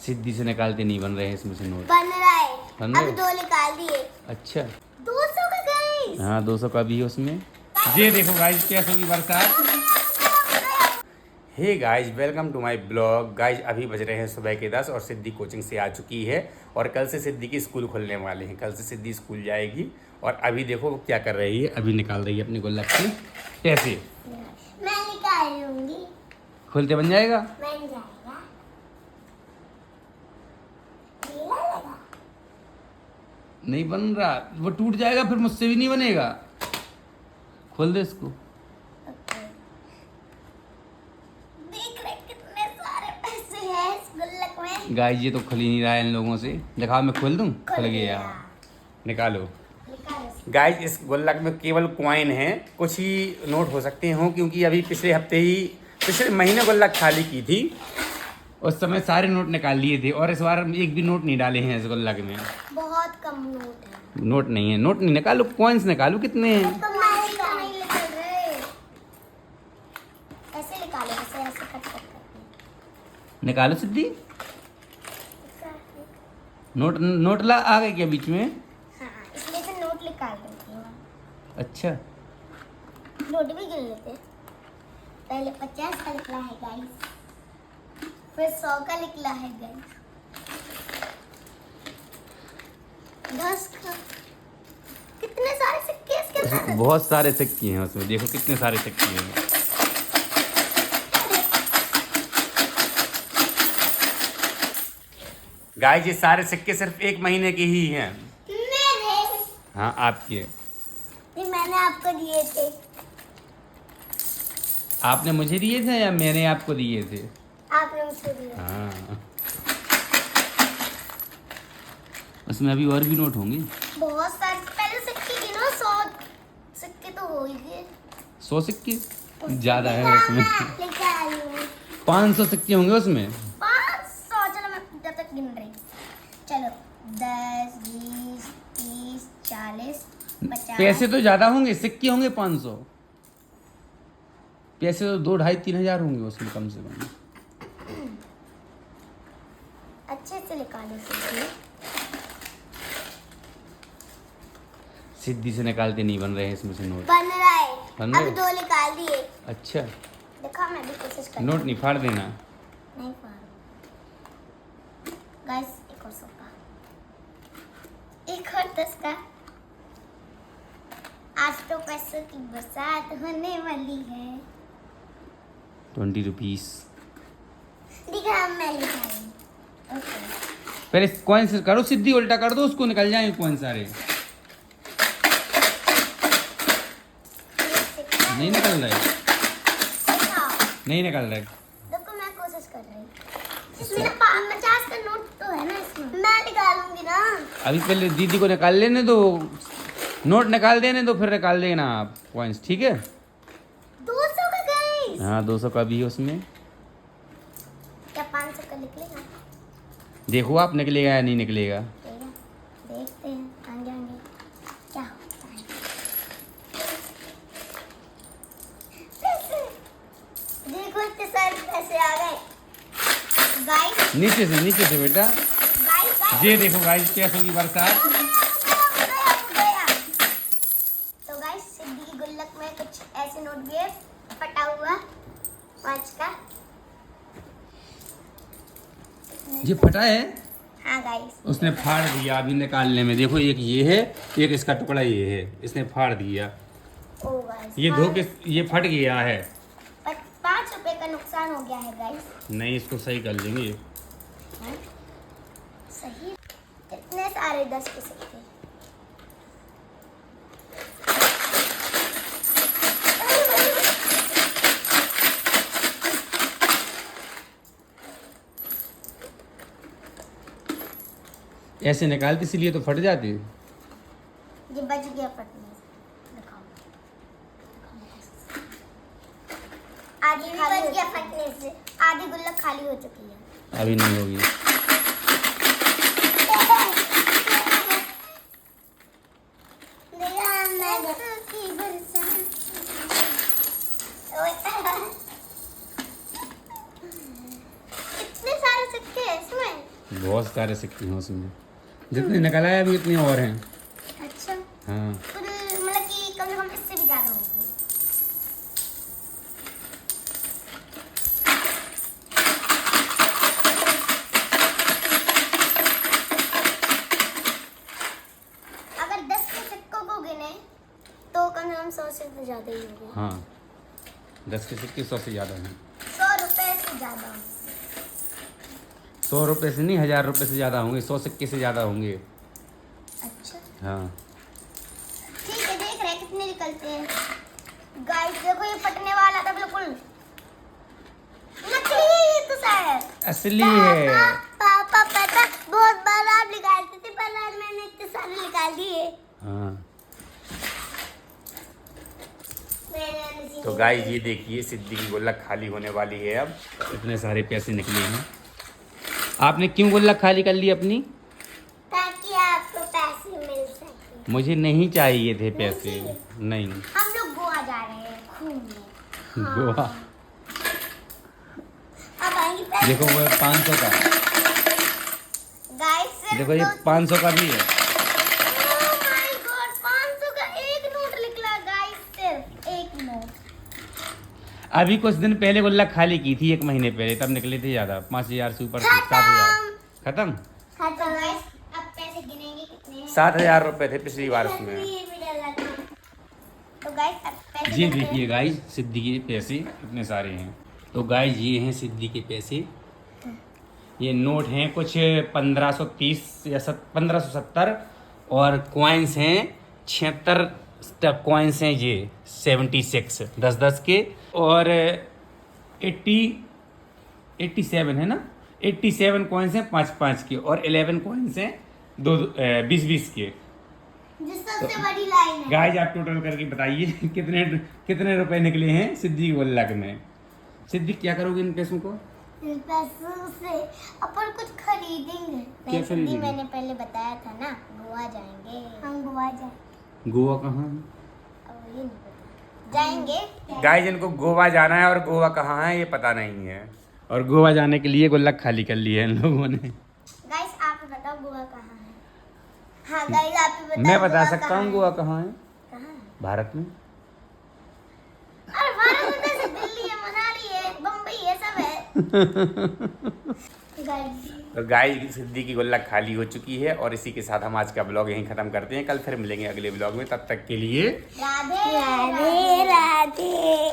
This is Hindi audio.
सिद्धि से निकालते नहीं बन रहे हैं इसमें से नोट। बन रहा है। बन रहे? अभी 2 निकाल दिए। अच्छा 200 का गाइस। हाँ 200 का भी है उसमें। ये देखो गाइस पैसों की बरसात। Hey guys welcome to my blog. Guys अभी बज रहे हैं सुबह के 10 और सिद्धि कोचिंग से आ चुकी है और कल से सिद्धि की स्कूल खुलने वाले हैं। कल से सिद्धि स्कूल जाएगी और अभी देखो वो क्या कर रही है। अभी निकाल रही है अपने गुल्लक से पैसे। मैं निकाल लूंगी। खुलते बन जाएगा। बन जाएगा। ढीला लगा। नहीं बन रहा, वो टूट जाएगा फिर मुझसे भी नहीं बनेगा। खोल दे इसको। ओके। देख रहे कितने सारे पैसे हैं इस गुल्लक में। गाइस ये तो खुल ही नहीं रहा है इन लोगों से। दिखाओ मैं खोल दूं। खुल गया। निकालो। निकालो। गाइस इस गुल्लक में केवल कॉइन है, कुछ ही नोट हो सकते हो क्योंकि अभी पिछले महीने गुल्लक खाली की थी, उस समय सारे नोट निकाल लिए थे और इस बार एक भी नोट नहीं डाले हैं इस गुल्लक में। बहुत कम नोट है। नोट नहीं है, नोट नहीं निकालो, कॉइन्स निकालो। कितने हैं? तो नहीं निकल रहे। ऐसे निकालो, ऐसे कट करके निकालो सिद्धि। नोट ला आ गए क्या बीच में? हाँ, इसमें से नोट निकाल लेती हूँ। अच्छा नोट भी गिन लेते। पहले 50 का निकला है गाइस, फिर 100 का निकला है गाइस, 10 का। कितने सारे सिक्के इसके अंदर। बहुत सारे सिक्के हैं उसमें, देखो कितने सारे सिक्के हैं। गाइस ये सारे सिक्के सिर्फ 1 महीने के ही हैं। मेरे हाँ आपके। ये मैंने आपको दिए थे। आपने मुझे दिए थे या मैंने आपको दिए थे? आपने मुझे दिए। हाँ उसमें अभी और भी नोट होंगे। बहुत सारे। पहले सिक्के गिनो। 100 सिक्के तो हो ही गए। 100 सिक्के ज्यादा है उसमें। लेके आई हूँ 500 सिक्के होंगे उसमें। 500। चलो मैं जब तक गिन रही। चलो 10 20 30 40 50। पैसे तो ज्यादा होंगे, सिक्के होंगे 500। पैसे तो 2 ढाई 3 हजार होंगे उसमें कम से कम। अच्छे से निकालो सिक्के। सिद्धि से निकालते नहीं बन रहे हैं इसमें से नोट। बन रहा है। बन रहे? अभी 2 निकाल दिए। अच्छा देखा, मैं भी कोशिश कर नोट नहीं फाड़ देना। नहीं फाड़। गाइस एक और 100 का, एक और 10 का। आज तो पैसों की बरसात होने वाली है। 20 रुपीस। दिखा, मैं लिखा रही हूँ। ओके। पहले कॉइन से करो सिद्धि, उल्टा कर दो उसको, निकल जाएंगे कॉइन सारे। नहीं निकल रहे, नहीं निकल रहे। देखो मैं कोशिश कर रही हूँ। इसमें ना 50 का नोट तो है ना इसमें। मैं निकालूंगी ना। अभी पहले दीदी को निकाल लेने दो, नोट निकाल देने दो, फिर निकाल देना आप कॉइन्स, ठीक है? 200 का गाइस। हाँ 200 का भी है उसमें। क्या 500 का निकलेगा? देखो आप निकलेगा या नहीं निकलेगा। ठीक है, देखते हैं आगे आगे क्या होता है। पैसे देखो, इतने सारे पैसे आ गए गाइस। नीचे से बेटा। गाइस ये देखो गाइस पैसों की बरसात। गया। तो गाइस सिद्धि की गुल्लक में कुछ ऐसे नोट भी है, फटा हुआ 5 का। ये फटा है। हाँ गाइस, उसने फाड़ दिया अभी निकालने में। देखो एक ये है, एक इसका टुकड़ा ये है, इसने फाड़ दिया। ओ गाइस, ये धोखे ये फट गया है। 5 रुपए का नुकसान हो गया है गाइस। नहीं इसको सही कर लेंगे। सही। इतने सारे 10 के सिक्के। ऐसे निकालते इसलिए तो फट जाती। ये बच गया फटने से। दिखाओ। आधी खाली बच गया फटने से। आधी गुल्लक खाली हो चुकी है। अभी नहीं होगी। इतने सारे सिक्के हैं इसमें। बहुत सारे सिक्के हैं उसमें, जितने निकल आए अभी उतने और हैं। अच्छा, हाँ तो मतलब कि कम से कम इससे भी ज्यादा होगी। अगर 10 के सिक्कों को गिने तो कम से कम 100 से तो ज्यादा ही होंगे। हाँ 10 के सिक्के 100 से ज़्यादा हैं। 100 रुपए से ज्यादा होंगे। 100 रुपये से नहीं, 1000 रुपये से ज़्यादा होंगे, 100 सिक्के से ज़्यादा होंगे। अच्छा हाँ ठीक है, देख रहे हैं कितने निकलते हैं। गाइस देखो ये फटने वाला था बिल्कुल, नकली है ये तो शायद। असली है। पापा पता बहुत बार आप निकालते थे, पर आज मैंने इतने सारे निकाल दिए। हाँ मैंने तो गाइस ये देखिए सिद्धि की गुल्लक खाली होने वाली है अब। इतने सारे पैसे निकले हैं। आपने क्यों गुल्लक खाली कर ली अपनी? ताकि आपको पैसे मिल सके। मुझे नहीं चाहिए थे पैसे। नहीं हम लोग गोवा जा रहे हैं घूमने। गोवा। अब आएंगे पैसे। देखो वो 500 का, गाइस देखो ये 500 का भी है। 500 का एक नोट निकला गाइस, सिर्फ एक नोट। अभी कुछ दिन पहले गुल्लक खाली की थी, 1 महीने पहले, तब निकले थे ज़्यादा, 5000 से ऊपर थे। 7000 खत्म। तो गाइस अब पैसे गिनेंगे कितने हैं। 7000 रुपये थे पिछली बार उसमें। तो गाइस अब पैसे ये गिनते हैं। देखिए गाइस सिद्धि के पैसे इतने सारे हैं। तो गाइस ये हैं सिद्धि के पैसे। ये नोट हैं कुछ 1530 या 1570 और कॉइन्स हैं 76 कॉइन्स हैं ये 76 10-10 के, और 87 है ना, 87 कॉइन्स हैं 5-5 के, और 11 कॉइन्स हैं 20-20 के। जो सबसे बड़ी लाइन है। गाइस आप टोटल करके बताइए कितने कितने रुपए निकले हैं सिद्धि की गुल्लक में। सिद्धि क्या करोगे इन पैसों को? इन पैसों से अपन कुछ खरीदेंगे। क्या खरीदेंगे? मैंने पहले बताया था ना, गोवा जाएंगे। हम गोवा जाएंगे। गोवा कहाँ है? अब ये नहीं पता। जाएंगे। गाइस इनको गोवा जाना है, और गोवा कहाँ है ये पता नहीं है, और गोवा जाने के लिए गुल्लक खाली कर ली है इन लोगों ने। गाइस आप ही बताओ गोवा कहाँ है। हाँ गाइस आप ही बताओ। मैं बता गोवा सकता कहाँ हूँ है? गोवा कहाँ है। कहाँ है? भारत में। अरे भारत में जैसे दिल्ली है, मनाली है, बम्बई है, सब है। गाइस तो गाइस सिद्धि की गुल्लक खाली हो चुकी है, और इसी के साथ हम आज का ब्लॉग यहीं खत्म करते हैं। कल फिर मिलेंगे अगले ब्लॉग में, तब तक के लिए राधे राधे राधे।